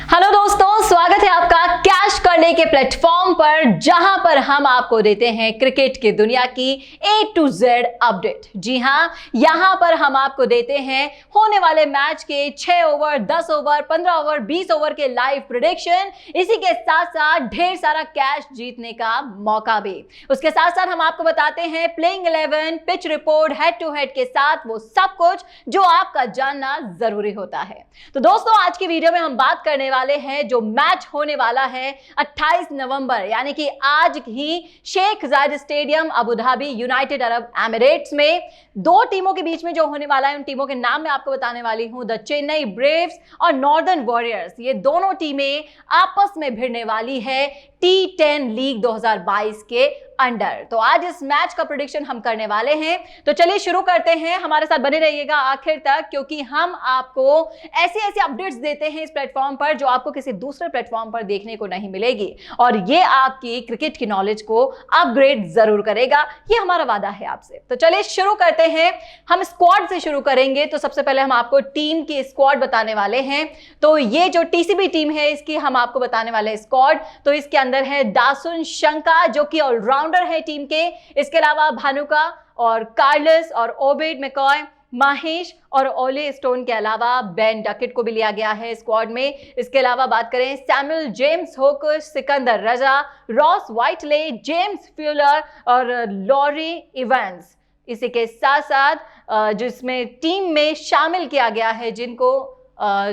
Hello दोस्तों, स्वागत है आपका कैश करने के प्लेटफॉर्म पर, जहां पर हम आपको देते हैं क्रिकेट की दुनिया की A to Z अपडेट। जी हां, यहां पर हम आपको देते हैं होने वाले मैच के 6 ओवर, 10 ओवर, 15 ओवर, 20 ओवर के लाइव प्रेडिक्शन। इसी के साथ साथ ढेर सारा कैश जीतने का मौका भी। उसके साथ साथ हम आपको बताते हैं playing 11, pitch report, head to head के साथ वो सब कुछ जो आपका जानना जरूरी होता है। तो दोस्तों, आज की वीडियो में हम बात करने वाले हैं जो मैच होने वाला है 28 नवंबर यानी कि आज ही Sheikh Zayed stadium Abu Dhabi United Arab Emirates में दो टीमों के बीच में जो होने वाला है। उन टीमों के नाम मैं आपको बताने वाली हूं, द चेन्नई ब्रेव्स और नॉर्दर्न वॉरियर्स। ये दोनों टीमें आपस में भिड़ने वाली है T10 लीग 2022 के अंडर। तो आज इस मैच का प्रेडिक्शन हम करने वाले हैं। तो चलिए शुरू करते हैं। हमारे साथ बने रहिएगा आखिर तक, क्योंकि हम आपको ऐसे अपडेट्स देते हैं इस प्लेटफॉर्म पर जो आपको किसी दूसरे प्लेटफॉर्म पर देखने को नहीं मिलेगी, और ये आपकी क्रिकेट की नॉलेज को अपग्रेड जरूर करेगा। ये हमारा वादा है आपसे। तो चलिए शुरू करते हैं। हम स्क्वाड से शुरू करेंगे। तो सबसे पहले हम आपको टीम की स्क्वाड बताने वाले हैं। तो ये जो टीसीबी टीम है, इसकी हम आपको बताने वाले स्क्वाड। तो इसके अंदर है दासुन शंका जो कि ऑलराउंडर है टीम के। इसके अलावा भानुका और कार्लस और ओबेड मैकॉय, महेश और ओले स्टोन के अलावा बेन डकेट को भी लिया गया है स्क्वाड में। इसके अलावा बात करें सैमुअल जेम्स होकर, सिकंदर रजा, रॉस वाइटले, जेम्स फ्यूलर और लॉरी इवेंस। इसी के साथ साथ जिसमें टीम में शामिल किया गया है जिनको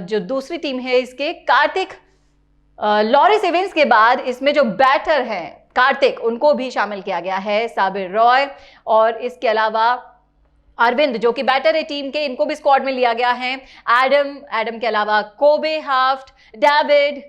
जो दूसरी टीम है इसके कार्तिक, लॉरिस इवेंस के बाद इसमें जो बैटर हैं कार्तिक, उनको भी शामिल किया गया है, साबिर रॉय और इसके अलावा अरविंद जो कि बैटर है टीम के, इनको भी स्क्वाड में लिया गया है। एडम के अलावा कोबे हाफ्ट, डेविड,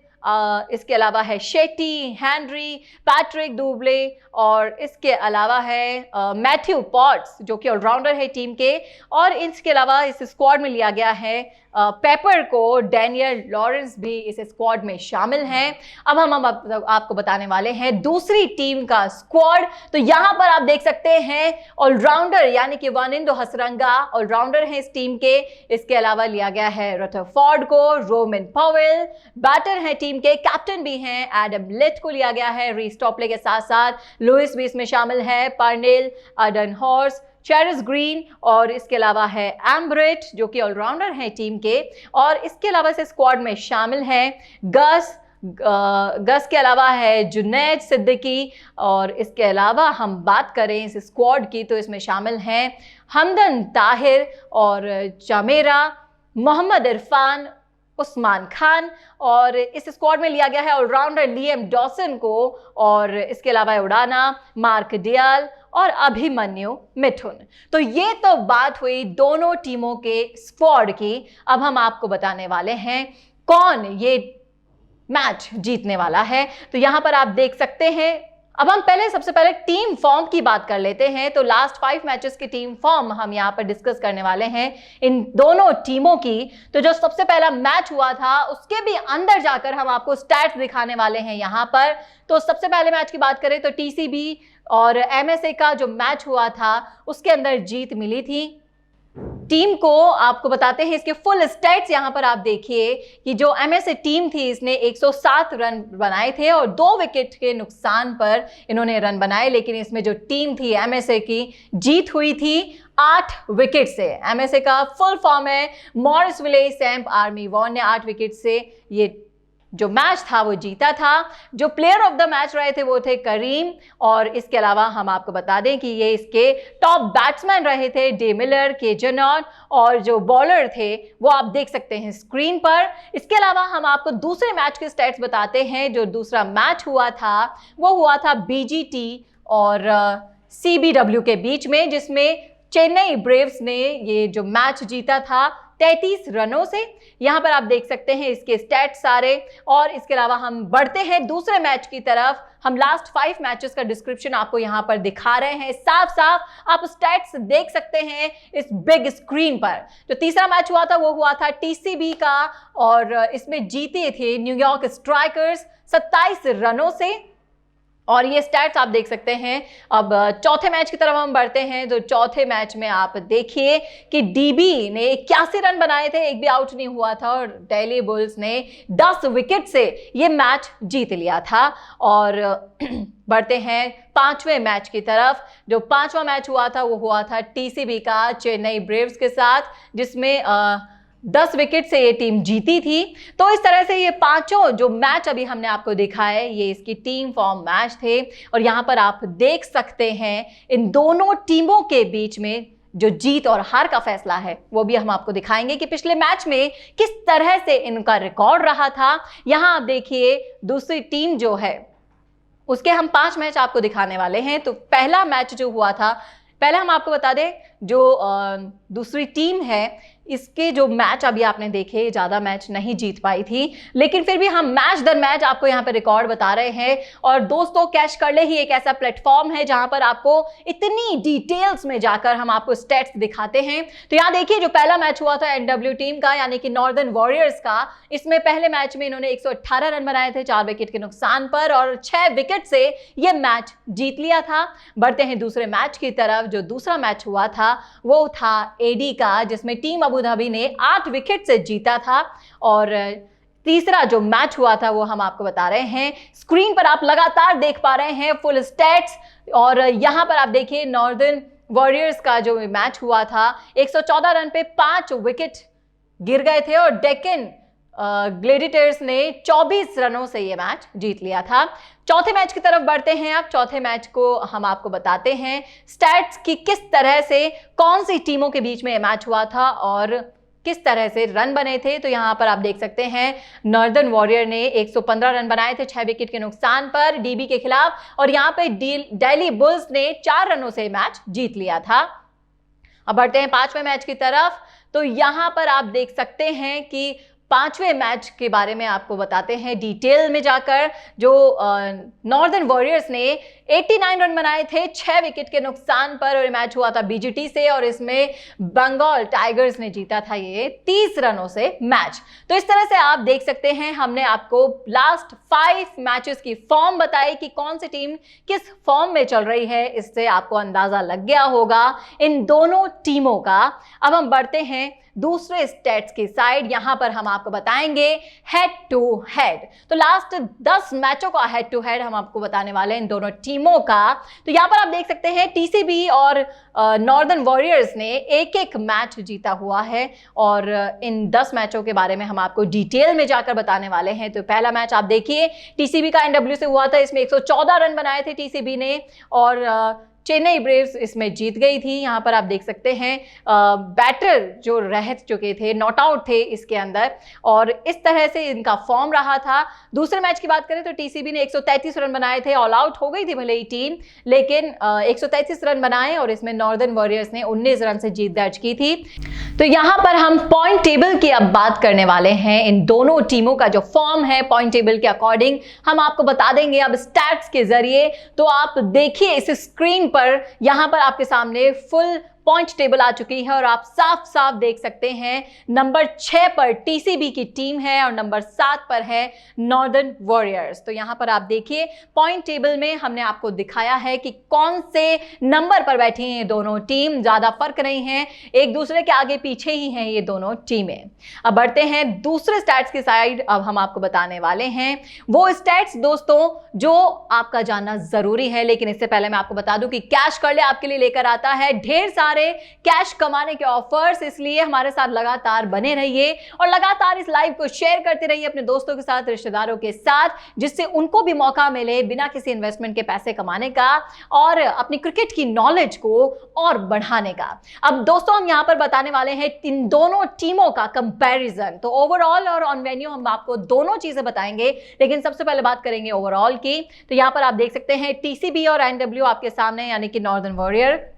इसके अलावा है शेट्टी, हेनरी, पैट्रिक डुबले और इसके अलावा है मैथ्यू पॉट्स जो कि ऑलराउंडर है टीम के। और इसके अलावा इस स्क्वाड में लिया गया है पेपर को, डैनियल लॉरेंस भी इस स्क्वाड में शामिल हैं। अब हम आपको बताने वाले हैं दूसरी टीम का स्क्वाड। तो यहां पर आप देख सकते हैं ऑलराउंडर यानी कि वानिंदो हसरंगा ऑलराउंडर है इस टीम के। इसके अलावा लिया गया है रथरफोर्ड को, रोमन पॉवेल बैटर है टीम के, कैप्टन भी हैं, एडम लिट को लिया गया है। रीस टॉपले के साथ साथ लुइस भी इसमें शामिल है, पार्नेल, अडन हॉर्स, चेरिस ग्रीन और इसके अलावा है एम्ब्रेट जो कि ऑलराउंडर है टीम के। और इसके अलावा इस स्क्वाड में शामिल हैं गस के अलावा है जुनैद सिद्दीकी। और इसके अलावा हम बात करें इस स्क्वाड की तो इसमें शामिल हैं हमदन ताहिर और चमेरा, मोहम्मद इरफान, उस्मान खान। और इस स्क्वाड में लिया गया है ऑलराउंडर लियम डॉसन को और इसके अलावा उड़ाना, मार्क डियाल और अभिमन्यु मिथुन। तो ये तो बात हुई दोनों टीमों के स्क्वाड की। अब हम आपको बताने वाले हैं कौन ये मैच जीतने वाला है। तो यहां पर आप देख सकते हैं। अब हम सबसे पहले टीम फॉर्म की बात कर लेते हैं। तो लास्ट 5 मैचेस की टीम फॉर्म हम यहां पर डिस्कस करने वाले हैं इन दोनों टीमों की। तो जो सबसे पहला मैच हुआ था उसके भी अंदर जाकर हम आपको स्टैट्स दिखाने वाले हैं यहां पर। तो सबसे पहले मैच की बात करें तो टीसीबी और एमएसए का जो मैच हुआ था उसके अंदर जीत मिली थी टीम को। आपको बताते हैं इसके फुल स्टैट्स। यहां पर आप देखिए कि जो एमएसए टीम थी इसने 107 रन बनाए थे और 2 विकेट के नुकसान पर इन्होंने रन बनाए। लेकिन इसमें जो टीम थी एमएसए की, जीत हुई थी 8 विकेट से। एमएसए का फुल फॉर्म है मॉरिस विले सैम्प आर्मी वॉन ने 8 विकेट से ये जो मैच था वो जीता था। जो प्लेयर ऑफ द मैच रहे थे वो थे करीम। और इसके अलावा हम आपको बता दें कि ये इसके टॉप बैट्समैन रहे थे डे मिलर, के जनॉन, और जो बॉलर थे वो आप देख सकते हैं स्क्रीन पर। इसके अलावा हम आपको दूसरे मैच के स्टैट्स बताते हैं। जो दूसरा मैच हुआ था वो हुआ था बीजीटी और सीबीडब्ल्यू के बीच में, जिसमें चेन्नई ब्रेव्स ने ये जो मैच जीता था 33 रनों से। यहां पर आप देख सकते हैं इसके स्टैट्स सारे। और इसके अलावा हम बढ़ते हैं दूसरे मैच की तरफ। हम लास्ट 5 मैचेस का डिस्क्रिप्शन आपको यहां पर दिखा रहे हैं, साफ साफ आप स्टैट्स देख सकते हैं इस बिग स्क्रीन पर। जो तीसरा मैच हुआ था वो हुआ था टीसीबी का और इसमें जीते थे न्यूयॉर्क स्ट्राइकर्स 27 रनों से। और ये स्टैट्स आप देख सकते हैं। अब चौथे मैच की तरफ हम बढ़ते हैं। तो चौथे मैच में आप देखिए कि डीबी ने 81 रन बनाए थे, एक भी आउट नहीं हुआ था, और दिल्ली बुल्स ने 10 विकेट से ये मैच जीत लिया था। और बढ़ते हैं पांचवें मैच की तरफ। जो पांचवा मैच हुआ था वो हुआ था टीसीबी का चेन्नई ब्रेव्स के साथ, जिसमें 10 विकेट से ये टीम जीती थी। तो इस तरह से ये पांचों जो मैच अभी हमने आपको देखा है ये इसकी टीम फॉर्म मैच थे। और यहां पर आप देख सकते हैं इन दोनों टीमों के बीच में जो जीत और हार का फैसला है वो भी हम आपको दिखाएंगे कि पिछले मैच में किस तरह से इनका रिकॉर्ड रहा था। यहां आप देखिए दूसरी टीम जो है उसके हम 5 मैच आपको दिखाने वाले हैं। तो पहला मैच जो हुआ था, पहले हम आपको बता दें जो दूसरी टीम है इसके जो मैच अभी आपने देखे ज़्यादा मैच नहीं जीत पाई थी, लेकिन फिर भी हम मैच दर मैच आपको यहाँ पे रिकॉर्ड बता रहे हैं। और दोस्तों कैश कर ले ही एक ऐसा प्लेटफॉर्म है जहां पर आपको इतनी डिटेल्स में जाकर हम आपको स्टैट्स दिखाते हैं। तो यहाँ देखिए जो पहला मैच हुआ था एनडब्ल्यू टीम का यानी कि नॉर्दर्न वॉरियर्स का, इसमें पहले मैच में इन्होंने 118 रन बनाए थे 4 विकेट के नुकसान पर, और 6 विकेट से ये मैच जीत लिया था। बढ़ते हैं दूसरे मैच की तरफ। जो दूसरा मैच हुआ था वो था एडी का, जिसमें टीम अबू धाबी ने 8 विकेट से जीता था। और तीसरा जो मैच हुआ था वो हम आपको बता रहे हैं। स्क्रीन पर आप लगातार देख पा रहे हैं फुल स्टैट्स। और यहां पर आप देखिए नॉर्दर्न वॉरियर्स का जो मैच हुआ था 114 रन पे 5 विकेट गिर गए थे, और डेक्कन ग्लेडिएटर्स ने 24 रनों से ये मैच जीत लिया था। चौथे मैच की तरफ बढ़ते हैं। अब चौथे मैच को हम आपको बताते हैं स्टैट्स की किस तरह से कौन सी टीमों के बीच में ये मैच हुआ था और किस तरह से रन बने थे। तो यहां पर आप देख सकते हैं नॉर्दर्न वॉरियर ने 115 रन बनाए थे 6 विकेट के नुकसान पर डीबी के खिलाफ, और यहां पे दिल्ली बुल्स ने 4 रनों से मैच जीत लिया था। अब बढ़ते हैं पांचवें मैच की तरफ। तो यहां पर आप देख सकते हैं कि पांचवें मैच के बारे में आपको बताते हैं डिटेल में जाकर। जो नॉर्दर्न वॉरियर्स ने 89 रन बनाए थे 6 विकेट के नुकसान पर, और मैच हुआ था बीजीटी से, और इसमें बंगाल टाइगर्स ने जीता था ये 30 रनों से मैच। तो इस तरह से आप देख सकते हैं हमने आपको लास्ट 5 मैचेस की फॉर्म बताई कि कौन सी टीम किस फॉर्म में चल रही है। इससे आपको अंदाजा लग गया होगा इन दोनों टीमों का। अब हम बढ़ते हैं दूसरे स्टैट्स की साइड। यहां पर हम आपको बताएंगे हेड टू हेड। तो लास्ट 10 मैचों का हेड टू हेड हम आपको बताने वाले हैं इन दोनों टीमों का। तो यहां पर आप देख सकते हैं टीसीबी और नॉर्दर्न वॉरियर्स ने एक एक मैच जीता हुआ है, और इन 10 मैचों के बारे में हम आपको डिटेल में जाकर बताने वाले हैं। तो पहला मैच आप देखिए टीसीबी का एनडब्ल्यू से हुआ था, इसमें 114 रन बनाए थे टीसीबी ने, और चेन्नई ब्रेव्स इसमें जीत गई थी। यहां पर आप देख सकते हैं बैटर जो रह चुके थे, नॉट आउट थे इसके अंदर, और इस तरह से इनका फॉर्म रहा था। दूसरे मैच की बात करें तो टीसीबी ने 133 रन बनाए थे, ऑल आउट हो गई थी भले ही टीम, लेकिन 133 रन बनाए, और इसमें नॉर्दर्न वॉरियर्स ने 19 रन से जीत दर्ज की थी। तो यहां पर हम पॉइंट टेबल की अब बात करने वाले हैं। इन दोनों टीमों का जो फॉर्म है पॉइंट टेबल के अकॉर्डिंग हम आपको बता देंगे अब स्टैट्स के जरिए। तो आप देखिए इस स्क्रीन पर, यहां पर आपके सामने फुल पॉइंट टेबल आ चुकी है, और आप साफ साफ देख सकते हैं नंबर 6 पर टीसीबी की टीम है और नंबर 7 पर है नॉर्दर्न वॉरियर्स। तो यहां पर आप देखिए पॉइंट टेबल में हमने आपको दिखाया है कि कौन से नंबर पर बैठी हैं ये दोनों टीम। ज्यादा फर्क नहीं है, एक दूसरे के आगे पीछे ही हैं ये दोनों टीमें। अब बढ़ते हैं दूसरे स्टैट्स की साइड। अब हम आपको बताने वाले हैं वो स्टैट्स दोस्तों जो आपका जानना जरूरी है। लेकिन इससे पहले मैं आपको बता दूं कि कैश कर ले आपके लिए लेकर आता है ढेर सारे कैश कमाने के ऑफर्स, इसलिए हमारे साथ लगातार बने रहिए और लगातार इस लाइव को शेयर करते रहिए अपने दोस्तों के साथ, रिश्तेदारों के साथ, जिससे उनको भी मौका मिले बिना किसी इन्वेस्टमेंट के पैसे कमाने का और अपनी क्रिकेट की नॉलेज को और बढ़ाने का। अब दोस्तों हम यहां पर बताने वाले हैं इन दोनों टीमों का कंपैरिजन। तो ओवरऑल और ऑन वेन्यू हम आपको दोनों चीजें बताएंगे, लेकिन सबसे पहले बात करेंगे ओवरऑल की। तो यहां पर आप देख सकते हैं टीसीबी और एनडब्ल्यू आपके सामने, यानी कि नॉर्दर्न वॉरियर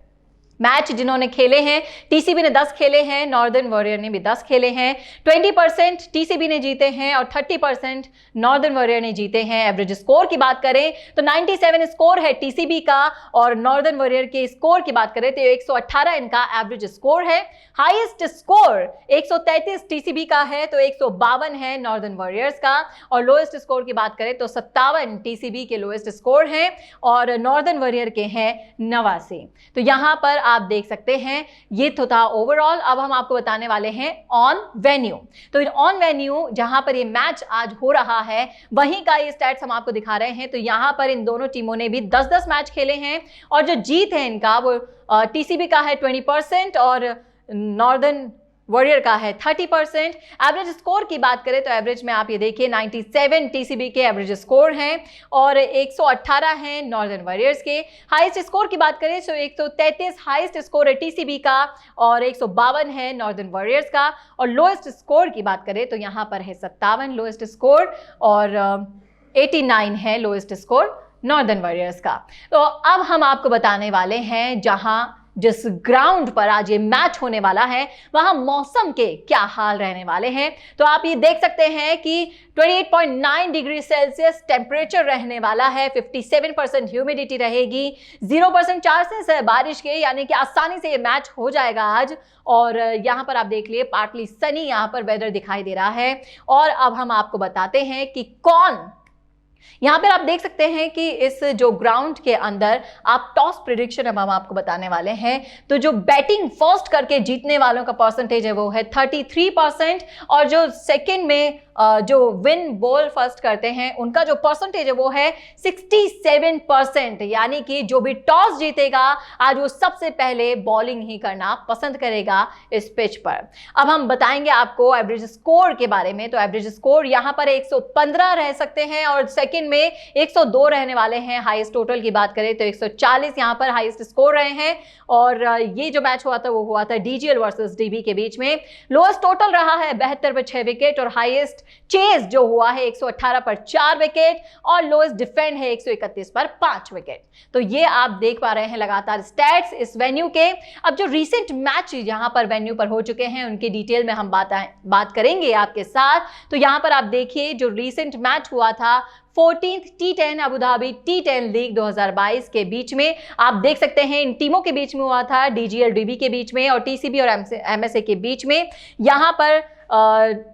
मैच जिन्होंने खेले हैं, टीसीबी ने 10 खेले हैं, नॉर्दर्न वॉरियर ने भी 10 खेले हैं। 20% टीसीबी ने जीते हैं और 30% नॉर्दर्न वॉरियर ने जीते हैं। एवरेज स्कोर की बात करें तो 97 स्कोर है टीसीबी का, और नॉर्दर्न वॉरियर के स्कोर की बात करें तो 118 इनका एवरेज स्कोर है। हाईएस्ट स्कोर 133 टीसीबी का है तो 152 है नॉर्दर्न वॉरियर्स का, और लोएस्ट स्कोर की बात करें तो 57 टीसीबी के लोएस्ट स्कोर हैं और नॉर्दर्न वॉरियर के हैं 89। तो यहां पर आप देख सकते हैं ये तो था ओवरऑल। अब हम आपको बताने वाले हैं ऑन वेन्यू। तो ऑन वेन्यू जहां पर ये मैच आज हो रहा है वहीं का ये स्टैट्स हम आपको दिखा रहे हैं। तो यहां पर इन दोनों टीमों ने भी 10-10 मैच खेले हैं और जो जीत है इनका वो टीसीबी का है 20% और नॉर्दर्न वॉरियर का है 30%। एवरेज स्कोर की बात करें तो एवरेज में आप ये देखिए 97 टीसीबी के एवरेज स्कोर हैं और 118 हैं नॉर्दर्न वॉरियर्स के। हाईएस्ट स्कोर की बात करें तो 133 हाईएस्ट स्कोर है टीसीबी का और 152 है नॉर्दर्न वॉरियर्स का, और लोएस्ट स्कोर की बात करें तो यहाँ पर है 57 लोएस्ट स्कोर और 89 है लोएस्ट स्कोर नॉर्दर्न वॉरियर्स का। तो अब हम आपको बताने वाले हैं जहां जिस ग्राउंड पर आज ये मैच होने वाला है वहां मौसम के क्या हाल रहने वाले हैं। तो आप ये देख सकते हैं कि 28.9 डिग्री सेल्सियस टेम्परेचर रहने वाला है, 57% ह्यूमिडिटी रहेगी, 0% चांसेस है बारिश के, यानी कि आसानी से ये मैच हो जाएगा आज। और यहाँ पर आप देख लिए पार्टली सनी यहाँ पर वेदर दिखाई दे रहा है। और अब हम आपको बताते हैं कि कौन, यहां पर आप देख सकते हैं कि इस जो ग्राउंड के अंदर आप टॉस प्रेडिक्शन अब हम आपको बताने वाले हैं। तो जो बैटिंग फर्स्ट करके जीतने वालों का परसेंटेज है वो है 33%, और जो सेकंड में जो विन बॉल फर्स्ट करते हैं उनका जो परसेंटेज है वो है 67%, यानी कि जो भी टॉस जीतेगा आज वो सबसे पहले बॉलिंग ही करना पसंद करेगा इस पिच पर। अब हम बताएंगे आपको एवरेज स्कोर के बारे में। तो एवरेज स्कोर यहां पर 115 रह सकते हैं और सेकंड में 102 रहने वाले हैं। हाईएस्ट टोटल की बात करें तो 140 यहां पर हाईएस्ट स्कोर रहे हैं, और ये जो मैच हुआ था वो हुआ था डीजीएल वर्सेस डीबी के बीच में। लोएस्ट टोटल रहा है 72 पर 6 विकेट, और हाईएस्ट चेज जो हुआ है 118 पर 4 विकेट, और लोएस्ट डिफेंड है 131 पर 5 विकेट। तो ये आप देख पा रहे हैं लगातार स्टैट्स इस वेन्यू के। अब जो रीसेंट मैच यहां पर वेन्यू पर हो चुके हैं उनकी डिटेल में हम बात करेंगे आपके साथ। तो यहां पर आप देखिए जो रीसेंट मैच हुआ था 14th T10 Abu Dhabi T10 league 2022 के बीच में, आप देख सकते हैं इन टीमों के बीच में हुआ था, डीजीएल डीबी के बीच में और टीसीबी और एमएसए के बीच में। यहां पर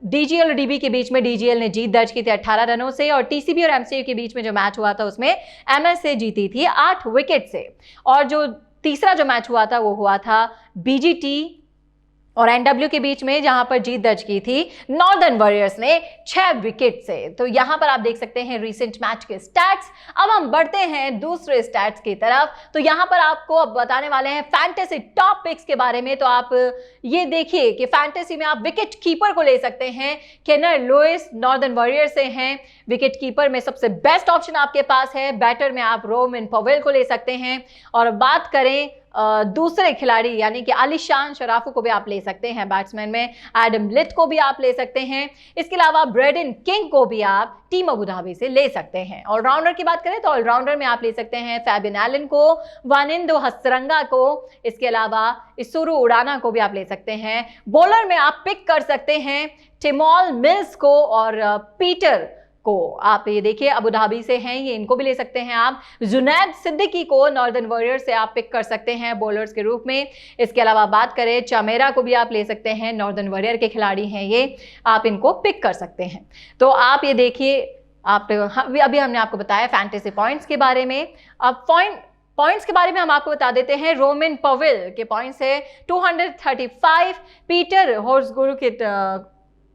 डीजीएल और डीबी के बीच में डीजीएल ने जीत दर्ज की थी 18 रनों से, और टीसीबी और एमसीयू के बीच में जो मैच हुआ था उसमें एमएसए जीती थी 8 विकेट से। और जो तीसरा जो मैच हुआ था वो हुआ था बीजीटी और एनडब्ल्यू के बीच में, जहां पर जीत दर्ज की थी नॉर्दर्न वॉरियर्स ने 6 विकेट से। तो यहां पर आप देख सकते हैं रीसेंट मैच के स्टैट्स। अब हम बढ़ते हैं दूसरे स्टैट्स की तरफ। तो यहां पर आपको अब बताने वाले हैं फैंटेसी टॉप पिक्स के बारे में। तो आप ये देखिए कि फैंटेसी में आप विकेट कीपर को ले सकते हैं। केनर लुइस नॉर्दर्न वॉरियर से हैं। विकेट कीपर में सबसे बेस्ट ऑप्शन आपके पास है। बैटर में आप रोमिन पवेल को ले सकते हैं, और बात करें दूसरे खिलाड़ी यानी कि आलिशान शराफू को भी आप ले सकते हैं। बैट्समैन में एडम लिट को भी आप ले सकते हैं। इसके अलावा ब्रेडन किंग को भी आप टीम अबू धाबी से ले सकते हैं। ऑलराउंडर की बात करें तो ऑलराउंडर में आप ले सकते हैं फैबिन एलन को, वानिंदो हसरंगा को, इसके अलावा इसुरु उड़ाना को भी आप ले सकते हैं। बॉलर में आप पिक कर सकते हैं टिमोल मिल्स को और पीटर को। आप ये देखिए अबू धाबी से हैं ये, इनको भी ले सकते हैं आप। जुनैद सिद्दीकी को नॉर्दर्न वॉरियर से आप पिक कर सकते हैं बॉलर्स के रूप में। इसके अलावा बात करें चमेरा को भी आप ले सकते हैं, नॉर्दर्न वॉरियर के खिलाड़ी हैं ये, आप इनको पिक कर सकते हैं। तो आप ये देखिए, आप अभी हमने आपको बताया फैंटेसी पॉइंट्स के बारे में। अब पॉइंट्स के बारे में हम आपको बता देते हैं। रोमिन पवेल के पॉइंट्स है 235, पीटर होर्सगुरु के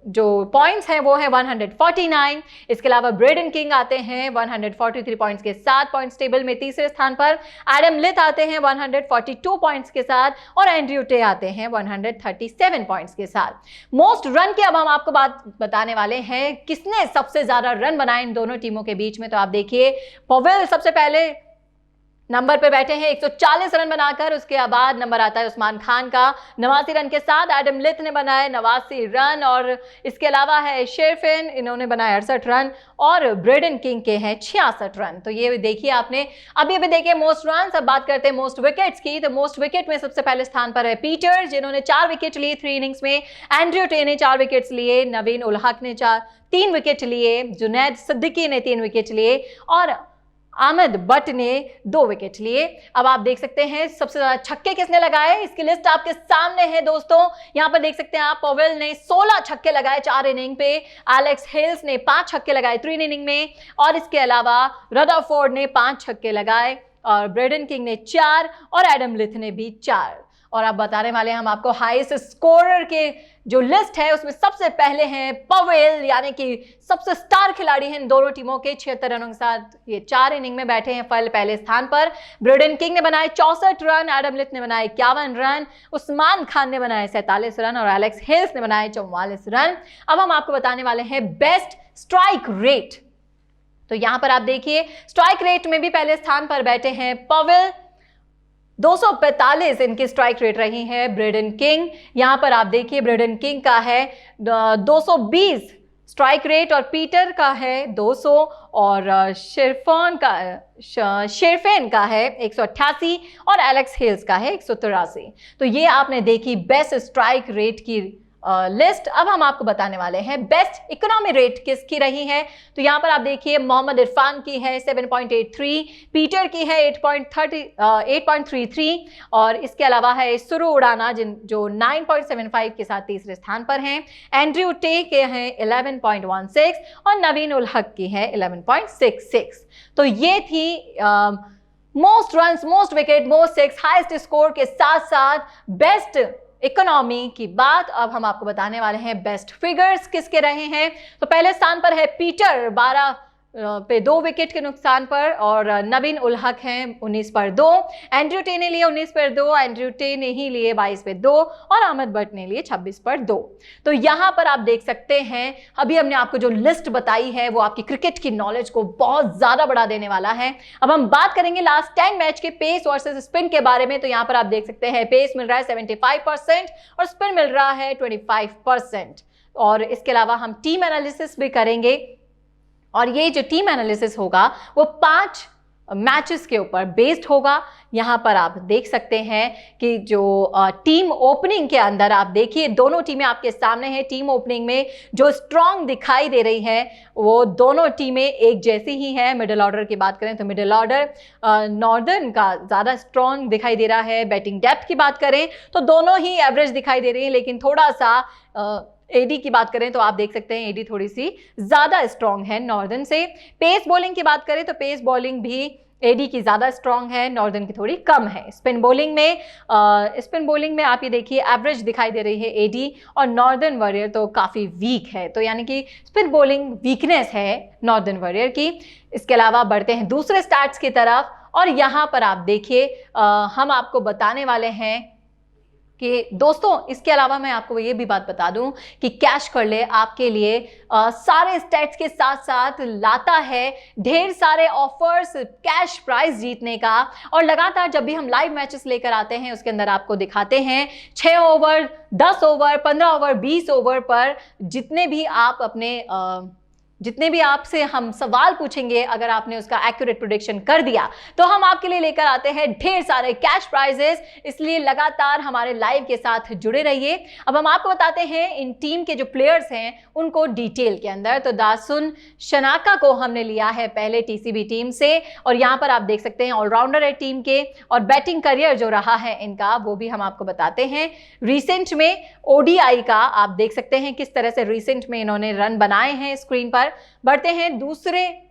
जो पॉइंट्स हैं वो है 149। इसके अलावा ब्रेडन किंग आते हैं 143 पॉइंट्स के साथ पॉइंट्स टेबल में तीसरे स्थान पर। एडम लिथ आते हैं 142 पॉइंट्स के साथ, और एंड्रयू टे आते हैं 137 पॉइंट्स के साथ। मोस्ट रन के अब हम आपको बात बताने वाले हैं, किसने सबसे ज्यादा रन बनाए इन दोनों टीमों के बीच में। तो आप देखिए पवेल सबसे पहले नंबर पे बैठे हैं 140 रन बनाकर। उसके बाद नंबर आता है उस्मान खान का 89 रन के साथ। एडम लिथ ने बनाए 89 रन और इसके अलावा है शेरफेन, इन्होंने बनाए 68 रन और ब्रेडन किंग के हैं 66 रन। तो ये देखिए आपने। अभी देखिए मोस्ट रन। अब बात करते हैं मोस्ट विकेट्स की। तो मोस्ट विकेट में सबसे पहले स्थान पर है पीटर, जिन्होंने 4 विकेट लिए 3 इनिंग्स में। एंड्रयू टे ने 4 विकेट्स लिए, नवीन उल हक ने 3 विकेट लिए, जुनैद सिद्दीकी ने 3 विकेट लिए और आमिर बट ने 2 विकेट लिए। अब आप देख सकते हैं सबसे ज्यादा छक्के किसने लगाए, इसकी लिस्ट आपके सामने है दोस्तों। यहां पर देख सकते हैं आप, पवेल ने 16 छक्के लगाए 4 इनिंग पे, एलेक्स हेल्स ने 5 छक्के लगाए 3 इनिंग में और इसके अलावा रदरफोर्ड ने 5 छक्के लगाए और ब्रेडन किंग ने 4 और एडम लिथ ने भी 4। और अब बताने वाले हम आपको हाईएस्ट स्कोरर के जो लिस्ट है उसमें सबसे पहले हैं पवेल, यानी कि सबसे स्टार खिलाड़ी हैं इन दोनों टीमों के। 76 रनों के साथ ये 4 इनिंग में बैठे हैं पहले स्थान पर। ब्रेडन किंग ने बनाए 64 रन, एडम लिथ ने बनाए 51 रन, उस्मान खान ने बनाए 47 रन और एलेक्स हेल्स ने बनाए 44 रन। अब हम आपको बताने वाले हैं बेस्ट स्ट्राइक रेट। तो यहां पर आप देखिए स्ट्राइक रेट में भी पहले स्थान पर बैठे हैं पवेल, 245 इनकी स्ट्राइक रेट रही है। ब्रेडन किंग, यहां पर आप देखिए ब्रेडन किंग का है 220 स्ट्राइक रेट और पीटर का है 200 और शेरफेन का है 188 और एलेक्स हेल्स का है 183। तो ये आपने देखी बेस्ट स्ट्राइक रेट की लिस्ट। अब हम आपको बताने वाले हैं बेस्ट इकोनॉमी रेट किसकी रही है। तो यहां पर आप देखिए मोहम्मद इरफान की है 7.83, पीटर की है 8.33 और इसके अलावा है सुरु उड़ाना जो 9.75 के साथ तीसरे स्थान पर हैं। एंड्रयू टे के हैं 11.16 और नवीन उल हक की है 11.66। तो ये थी most runs, most wicket, most six, highest score के साथ साथ बेस्ट इकोनॉमी की बात। अब हम आपको बताने वाले हैं बेस्ट फिगर्स किसके रहे हैं। तो पहले स्थान पर है पीटर 12 पे 2 विकेट के नुकसान पर और नवीन उल हक हैं 19 पर 2, एंड्रयू टे ने लिए 19 पर 2, एंड्रयू टे ने ही लिए 22 पे 2 और आमिर बट ने लिए 26 पर 2। तो यहां पर आप देख सकते हैं अभी हमने आपको जो लिस्ट बताई है वो आपकी क्रिकेट की नॉलेज को बहुत ज्यादा बढ़ा देने वाला है। अब हम बात करेंगे लास्ट 10 मैच के पेस वर्सेस स्पिन के बारे में। तो यहां पर आप देख सकते हैं पेस मिल रहा है 75% और स्पिन मिल रहा है 25%। और इसके अलावा हम टीम एनालिसिस भी करेंगे और ये जो टीम एनालिसिस होगा वो 5 मैचेस के ऊपर बेस्ड होगा। यहाँ पर आप देख सकते हैं कि जो टीम ओपनिंग के अंदर आप देखिए दोनों टीमें आपके सामने हैं। टीम ओपनिंग में जो स्ट्रॉन्ग दिखाई दे रही है वो दोनों टीमें एक जैसी ही हैं। मिडिल ऑर्डर की बात करें तो मिडिल ऑर्डर नॉर्दर्न का ज़्यादा स्ट्रॉन्ग दिखाई दे रहा है। बैटिंग डेप्थ की बात करें तो दोनों ही एवरेज दिखाई दे रही हैं, लेकिन थोड़ा सा एडी की बात करें तो आप देख सकते हैं एडी थोड़ी सी ज्यादा स्ट्रॉन्ग है नॉर्दर्न से। पेस बॉलिंग की बात करें तो पेस बॉलिंग भी एडी की ज्यादा स्ट्रॉन्ग है, नॉर्दर्न की थोड़ी कम है। स्पिन बॉलिंग में आप ये देखिए एवरेज दिखाई दे रही है एडी और नॉर्दर्न वॉरियर तो काफी वीक है। तो यानी कि स्पिन बॉलिंग वीकनेस है नॉर्दर्न वॉरियर की। इसके अलावा बढ़ते हैं दूसरे स्टैट्स की तरफ और यहाँ पर आप देखिए हम आपको बताने वाले हैं कि दोस्तों इसके अलावा मैं आपको ये भी बात बता दूं कि कैश कर ले आपके लिए सारे स्टैट्स के साथ साथ लाता है ढेर सारे ऑफर्स कैश प्राइज जीतने का। और लगातार जब भी हम लाइव मैचेस लेकर आते हैं उसके अंदर आपको दिखाते हैं 6 ओवर, 10 ओवर, 15 ओवर, 20 ओवर पर जितने भी आपसे हम सवाल पूछेंगे, अगर आपने उसका एक्यूरेट प्रेडिक्शन कर दिया तो हम आपके लिए लेकर आते हैं ढेर सारे कैश प्राइजेस। इसलिए लगातार हमारे लाइव के साथ जुड़े रहिए। अब हम आपको बताते हैं इन टीम के जो प्लेयर्स हैं उनको डिटेल के अंदर। तो दासुन शनाका को हमने लिया है पहले टीसीबी टीम से और यहाँ पर आप देख सकते हैं ऑलराउंडर है टीम के और बैटिंग करियर जो रहा है इनका वो भी हम आपको बताते हैं। रिसेंट में ओडीआई का आप देख सकते हैं किस तरह से रिसेंट में इन्होंने रन बनाए हैं स्क्रीन पर। बढ़ते हैं दूसरे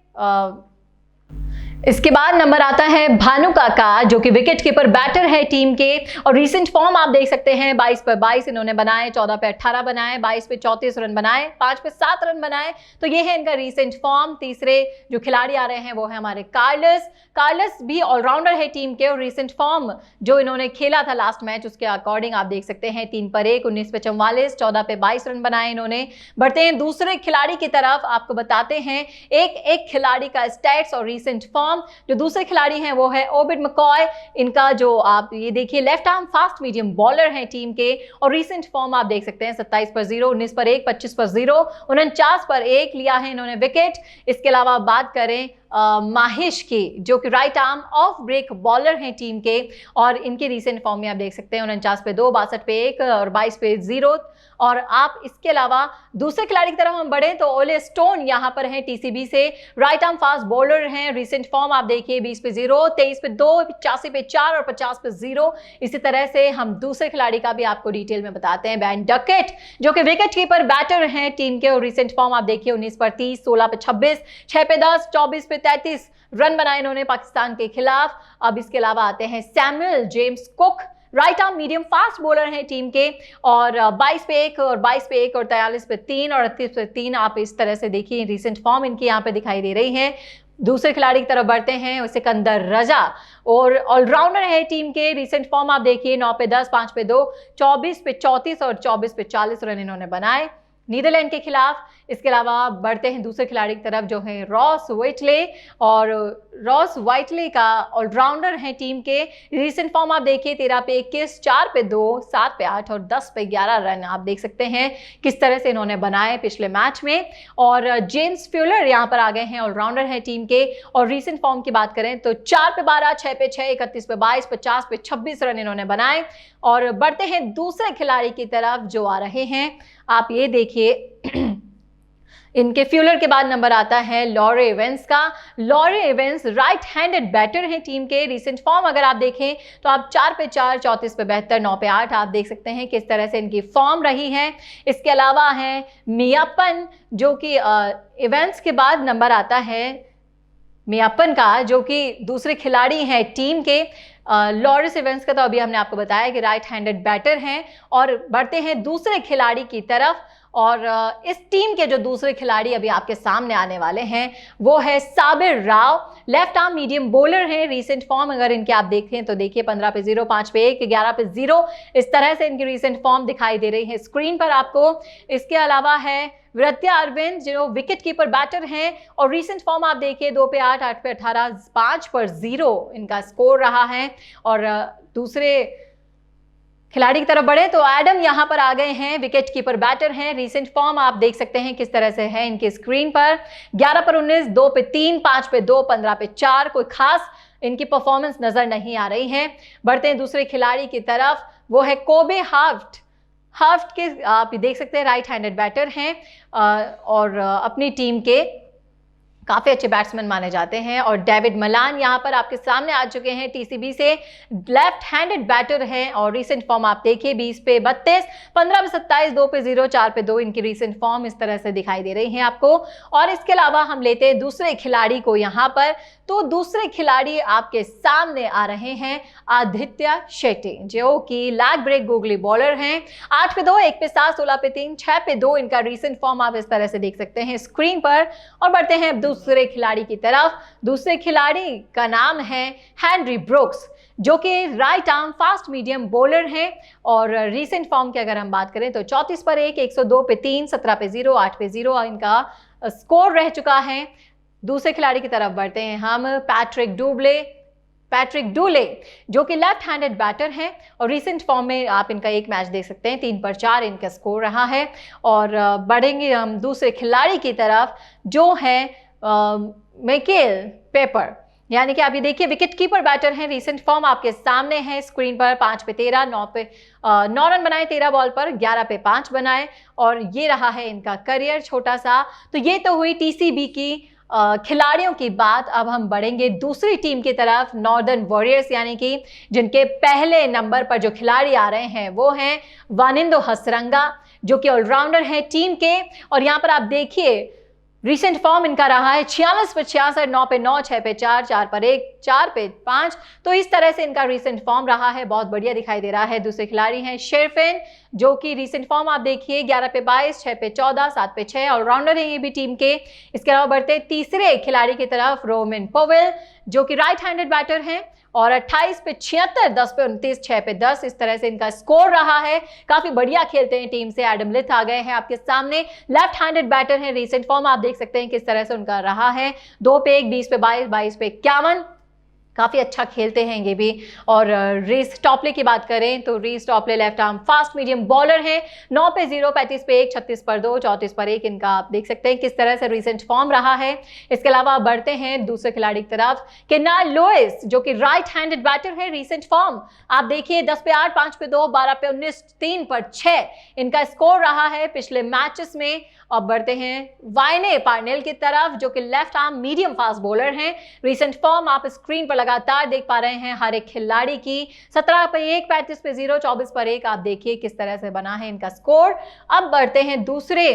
इसके बाद नंबर आता है भानुका का जो कि विकेट कीपर बैटर है टीम के और रीसेंट फॉर्म आप देख सकते हैं 22 पर 22 इन्होंने बनाए, 14 पे 18 बनाए, 22 पे 34 रन बनाए, 5 पे 7 रन बनाए। तो ये है इनका रीसेंट फॉर्म। तीसरे जो खिलाड़ी आ रहे हैं वो है हमारे कार्लस भी ऑलराउंडर है टीम के और रीसेंट फॉर्म जो इन्होंने खेला था लास्ट मैच उसके अकॉर्डिंग आप देख सकते हैं 3 पर 1, 19 पे 44, 14 पे 22 रन बनाए इन्होंने। बढ़ते हैं दूसरे खिलाड़ी की तरफ, आपको बताते हैं एक खिलाड़ी का स्टैट्स और रीसेंट फॉर्म। फॉर्म। जो दूसरे खिलाड़ी हैं वो है ओबिड मैकॉय। इनका जो आप ये देखिए left arm fast medium bowler हैं टीम के, और रीसेंट फॉर्म आप देख सकते हैं 27 पर 0, 19 पर 1, 25 पर 0, 49 पर 1 लिया है इन्होंने विकेट। इसके अलावा बात करें माहिश की, जो कि right arm off break bowler हैं टीम के, और इनके रीसेंट फॉर्म में आप देख सकते हैं 49 पे 2, 62 पे 1 और 22 पे 0। और आप इसके अलावा दूसरे खिलाड़ी की तरफ हम बढ़े तो ओले स्टोन यहां पर हैं टीसीबी से, राइट आर्म फास्ट बॉलर हैं। रीसेंट फॉर्म आप देखिए 20 पे 0, 23 पे 2, 85 पे 4 और 50 पे 0। इसी तरह से हम दूसरे खिलाड़ी का भी आपको डिटेल में बताते हैं, बेन डकेट, जो कि विकेट कीपर बैटर हैं टीम के, और रीसेंट फॉर्म आप देखिए 19 पर 30, 16 पे 26, 6 पे 10, 24 पे 33 रन बनाए इन्होंने पाकिस्तान के खिलाफ। अब इसके अलावा आते हैं Samuel James cook, right arm medium fast bowler हैं टीम के, और 22 पे 1 और 22 पे 1 और 43 पे 3 और 38 पे 3 आप इस तरह से देखिए रीसेंट फॉर्म इनकी यहाँ पे दिखाई दे रही है। दूसरे खिलाड़ी की तरफ बढ़ते हैं, सिकंदर रजा, और ऑलराउंडर है टीम के। रीसेंट फॉर्म आप देखिए 9 पे 10, 5 पे 2, 24 पे 34 और 24 पे 40 रन इन्होंने बनाए नीदरलैंड के खिलाफ। इसके अलावा बढ़ते हैं दूसरे खिलाड़ी की तरफ, जो है रॉस व्हाइटले, और रॉस व्हाइटले का ऑलराउंडर है टीम के। रीसेंट फॉर्म आप देखिए 13 पे 21, 4 पे 2, 7 पे 8 और 10 पे 11 रन आप देख सकते हैं किस तरह से इन्होंने बनाए पिछले मैच में। और जेम्स फ्यूलर यहाँ पर आ गए हैं, ऑलराउंडर है टीम के, और रीसेंट फॉर्म की बात करें तो 4 पे 12, 6 पे 6, 31 पे 22, 50 पे 26 रन इन्होंने बनाए। और बढ़ते हैं दूसरे खिलाड़ी की तरफ जो आ रहे हैं, आप ये देखिए इनके फ्यूलर के बाद नंबर आता है लॉरे इवेंस का। लॉरे इवेंस राइट हैंडेड बैटर हैं टीम के। रीसेंट फॉर्म अगर आप देखें तो आप 4 पे 4, 34 पे 72, 9 पे 8 आप देख सकते हैं किस तरह से इनकी फॉर्म रही है। इसके अलावा है मियापन, जो कि इवेंस के बाद नंबर आता है मियापन का, जो कि दूसरे खिलाड़ी हैं टीम के। लॉरेंस इवेंस का तो अभी हमने आपको बताया कि राइट हैंडेड बैटर हैं। और बढ़ते हैं दूसरे खिलाड़ी की तरफ, और इस टीम के जो दूसरे खिलाड़ी अभी आपके सामने आने वाले हैं वो है Sabir Rao, left arm medium bowler हैं। रीसेंट फॉर्म अगर इनके आप देखें तो देखिए 15 पे 0, 5 पे 1, 11 पे 0, इस तरह से इनकी रीसेंट फॉर्म दिखाई दे रही है स्क्रीन पर आपको। इसके अलावा है विरत्या अरविंद, जो विकेट कीपर बैटर हैं, और रीसेंट फॉर्म आप देखिए 2 पे 8, 8 पे 18, 5 पर 0 इनका स्कोर रहा है। और दूसरे खिलाड़ी की तरफ बढ़े तो एडम यहां पर आ गए हैं, विकेट कीपर बैटर हैं। रीसेंट फॉर्म आप देख सकते हैं किस तरह से है इनके स्क्रीन पर, 11 पर 19, 2 पे 3, 5 पे 2, 15 पे 4, कोई खास इनकी परफॉर्मेंस नजर नहीं आ रही है। बढ़ते हैं दूसरे खिलाड़ी की तरफ, वो है कोबे हार्ट। हार्ट के आप देख सकते हैं राइट हैंडेड बैटर हैं, और अपनी टीम के काफ़ी अच्छे बैट्समैन माने जाते हैं। और डेविड मलान यहाँ पर आपके सामने आ चुके हैं टीसीबी से, लेफ्ट हैंडेड बैटर हैं, और रीसेंट फॉर्म आप देखिए 20 पे 32, 15 पे 27, 2 पे 0, 4 पे 2 इनकी रीसेंट फॉर्म इस तरह से दिखाई दे रही है आपको। और इसके अलावा हम लेते हैं दूसरे खिलाड़ी को यहाँ पर, तो दूसरे खिलाड़ी आपके सामने आ रहे हैं आदित्य शेट्टी, जो कि लैग ब्रेक गूगली बॉलर हैं। 8 पे 2, 1 पे 7, 16 पे 3, 6 पे 2 इनका रीसेंट फॉर्म आप इस तरह से देख सकते हैं स्क्रीन पर। और बढ़ते हैं दूसरे खिलाड़ी की तरफ। दूसरे खिलाड़ी का नाम है हेनरी ब्रुक्स, जो कि right arm fast medium bowler हैं। और रीसेंट फॉर्म की अगर हम बात करें तो 34 पर 1, 102 पे 3, 17 पे 0, 8 पे 0 इनका स्कोर रह चुका है। दूसरे खिलाड़ी की तरफ बढ़ते हैं हम, पैट्रिक डूले, जो कि लेफ्ट हैंडेड बैटर हैं, और रीसेंट फॉर्म में आप इनका एक मैच देख सकते हैं, 3 पर 4 इनका स्कोर रहा है। और बढ़ेंगे हम दूसरे खिलाड़ी की तरफ, जो है माइकल पेपर, यानी कि आप ये देखिए विकेट कीपर बैटर हैं। रीसेंट फॉर्म आपके सामने है स्क्रीन पर, 5 पे 13, 9 रन बनाए 13 बॉल पर, 11 पे 5 बनाए, और ये रहा है इनका करियर छोटा सा। तो ये तो हुई टीसीबी की खिलाड़ियों की बात। अब हम बढ़ेंगे दूसरी टीम की तरफ, नॉर्दर्न वॉरियर्स, यानी कि जिनके पहले नंबर पर जो खिलाड़ी आ रहे हैं वो हैं वानिंदो हसरंगा, जो कि ऑलराउंडर हैं टीम के। और यहाँ पर आप देखिए रीसेंट फॉर्म इनका रहा है 46 पे 66, 9 पे 9, 6 पे 4, 4 पर 1, 4 पे 5। तो इस तरह से इनका रीसेंट फॉर्म रहा है, बहुत बढ़िया दिखाई दे रहा है। दूसरे खिलाड़ी हैं शेरफेन, जो कि रीसेंट फॉर्म आप देखिए 11 पे 22, 6 पे 14, 7 पे 6, ऑलराउंडर हैं ये भी टीम के। इसके अलावा बढ़ते तीसरे खिलाड़ी की तरफ, रोमिन पोवेल, जो कि राइट हैंडेड बैटर हैं, और 28 पे 76, 10 पे 29, 6 पे 10, इस तरह से इनका स्कोर रहा है। काफी बढ़िया खेलते हैं टीम से। एडम लिथ आ गए हैं आपके सामने, लेफ्ट हैंडेड बैटर हैं। रीसेंट फॉर्म आप देख सकते हैं किस तरह से उनका रहा है, 2 पे 1, 20 पे 22, 22 पे 51, काफ़ी अच्छा खेलते हैं ये भी। और रीस टॉपले की बात करें तो Reece Topley left arm fast medium bowler हैं, 9 पे 0, 35 पे 1, 36 पर 2, 34 पर 1, इनका आप देख सकते हैं किस तरह से रीसेंट फॉर्म रहा है। इसके अलावा बढ़ते हैं दूसरे खिलाड़ी की तरफ, केनार्ड लुइस जो कि राइट हैंडेड बैटर है। रीसेंट फॉर्म आप देखिए, 10 पे 8, 5 पे 2, 12 पे 19, 3 पर 6 इनका स्कोर रहा है पिछले मैचेस में। अब बढ़ते हैं वाइने पार्नेल की तरफ जो कि left arm medium fast bowler हैं। रीसेंट फॉर्म आप स्क्रीन पर लगातार देख पा रहे हैं हर एक खिलाड़ी की, 17 पे 1, 35 पे 0, 24 पर 1, आप देखिए किस तरह से बना है इनका स्कोर। अब बढ़ते हैं दूसरे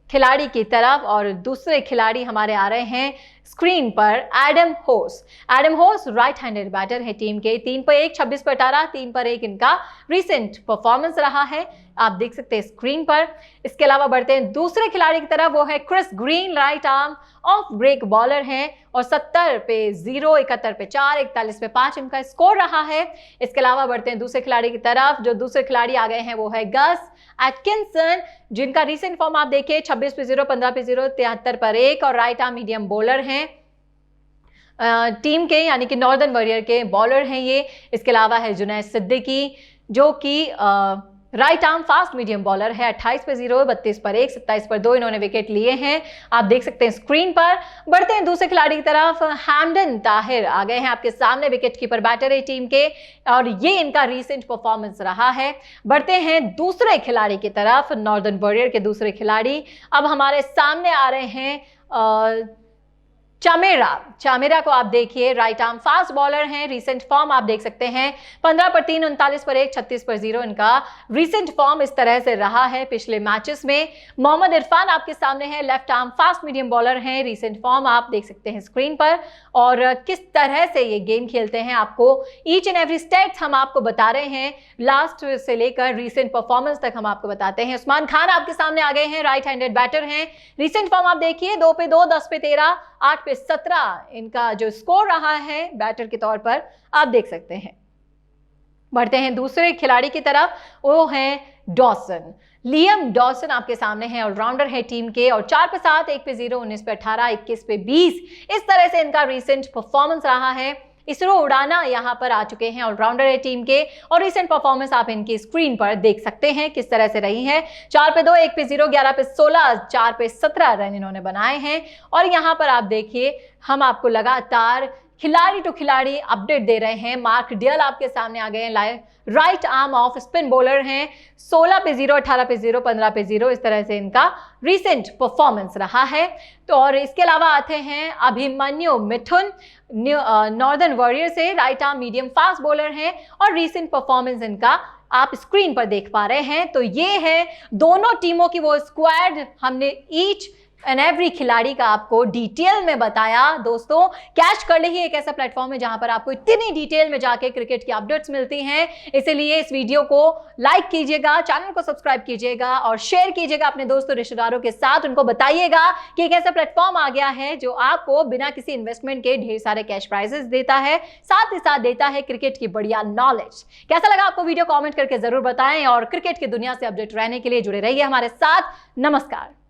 खिलाड़ी की तरफ और दूसरे खिलाड़ी हमारे आ रहे हैं स्क्रीन पर, एडम होस। एडम होस राइट हैंडेड बैटर है टीम के, 3 पर 1, 26 पर 18, 3 पर 1 इनका रीसेंट परफॉर्मेंस रहा है, आप देख सकते हैं स्क्रीन पर। इसके अलावा बढ़ते हैं दूसरे खिलाड़ी की तरफ, वो है Chris Green, right arm off break bowler हैं और 70 पे 0, 71 पे 4, 41 पे 5 इनका स्कोर रहा है। इसके अलावा बढ़ते हैं दूसरे खिलाड़ी की तरफ, जो दूसरे खिलाड़ी आ गए हैं वो है गस एटकिंसन, जिनका रीसेंट फॉर्म आप देखिए, 26 पे 0, 15 पे 0, 73 पर 1 और राइट आर्म मीडियम बॉलर हैं टीम के, यानी कि नॉर्दर्न वॉरियर के बॉलर हैं ये। इसके अलावा है जुनैद सिद्दीकी जो कि right arm fast medium bowler है, 28 पे 0, 32 पर 1, 27 पर 2 इन्होंने विकेट लिए हैं, आप देख सकते हैं स्क्रीन पर। बढ़ते हैं दूसरे खिलाड़ी की तरफ, हैमडन ताहिर आ गए हैं आपके सामने, विकेट कीपर बैटर है टीम के और ये इनका रीसेंट परफॉर्मेंस रहा है। बढ़ते हैं दूसरे खिलाड़ी की तरफ, नॉर्दर्न वॉरियर के दूसरे खिलाड़ी अब हमारे सामने आ रहे हैं चामेरा को आप देखिए, राइट आर्म फास्ट बॉलर हैं। रीसेंट फॉर्म आप देख सकते हैं, 15 पर 3, 39 पर 1, 36 पर 0 इनका रीसेंट फॉर्म इस तरह से रहा है पिछले मैचेस में। मोहम्मद इरफान आपके सामने है, left arm fast medium bowler हैं। रीसेंट फॉर्म आप देख सकते हैं स्क्रीन पर और किस तरह से ये गेम खेलते हैं, आपको ईच एंड एवरी स्टैट्स हम आपको बता रहे हैं, लास्ट से लेकर रीसेंट परफॉर्मेंस तक हम आपको बताते हैं। उस्मान खान आपके सामने आ गए हैं, राइट हैंडेड बैटर हैं। रीसेंट फॉर्म आप देखिए, 2 पे 2, 10 पे 13, 8 पे 17 इनका जो स्कोर रहा है बैटर के तौर पर, आप देख सकते हैं। बढ़ते हैं दूसरे खिलाड़ी की तरफ, वो है डॉसन, लियम डॉसन आपके सामने हैं, ऑलराउंडर है टीम के और 4 पे 7, 1 पे 0, 19 पे 18, 21 पे 20 इस तरह से इनका रीसेंट परफॉर्मेंस रहा है। इसरो उड़ाना यहां पर आ चुके हैं, ऑलराउंडर है टीम के और रीसेंट परफॉर्मेंस आप इनकी स्क्रीन पर देख सकते हैं किस तरह से रही है। 4 पे 2, 1 पे 0, 11 पे 16, 4 पे 17 रन इन्होंने बनाए हैं और यहां पर आप देखिए हम आपको लगातार खिलाड़ी टू खिलाड़ी अपडेट दे रहे हैं। मार्क डियल आपके सामने आ गए हैं, right arm off spin bowler हैं, 16 पे 0, 18 पे 0, 15 पे 0 इस तरह से इनका रीसेंट परफॉर्मेंस रहा है। तो और इसके अलावा आते हैं अभिमन्यु मिथुन, नॉर्दर्न वॉरियर से, right arm medium fast bowler हैं और रीसेंट परफॉर्मेंस इनका आप स्क्रीन पर देख पा रहे हैं। तो ये है दोनों टीमों की वो स्क्वाड, हमने ईच एंड एवरी खिलाड़ी का आपको डिटेल में बताया। दोस्तों, कैच कर ले ही एक ऐसा प्लेटफॉर्म है जहां पर आपको इतनी डिटेल में जाके क्रिकेट की अपडेट्स मिलती हैं, इसलिए इस वीडियो को लाइक कीजिएगा, चैनल को सब्सक्राइब कीजिएगा और शेयर कीजिएगा अपने दोस्तों रिश्तेदारों के साथ। उनको बताइएगा कि एक ऐसा प्लेटफॉर्म आ गया है जो आपको बिना किसी इन्वेस्टमेंट के ढेर सारे कैश प्राइजेस देता है, साथ ही साथ देता है क्रिकेट की बढ़िया नॉलेज। कैसा लगा आपको वीडियो, कॉमेंट करके जरूर बताएं और क्रिकेट की दुनिया से अपडेट रहने के लिए जुड़े रहिए हमारे साथ। नमस्कार।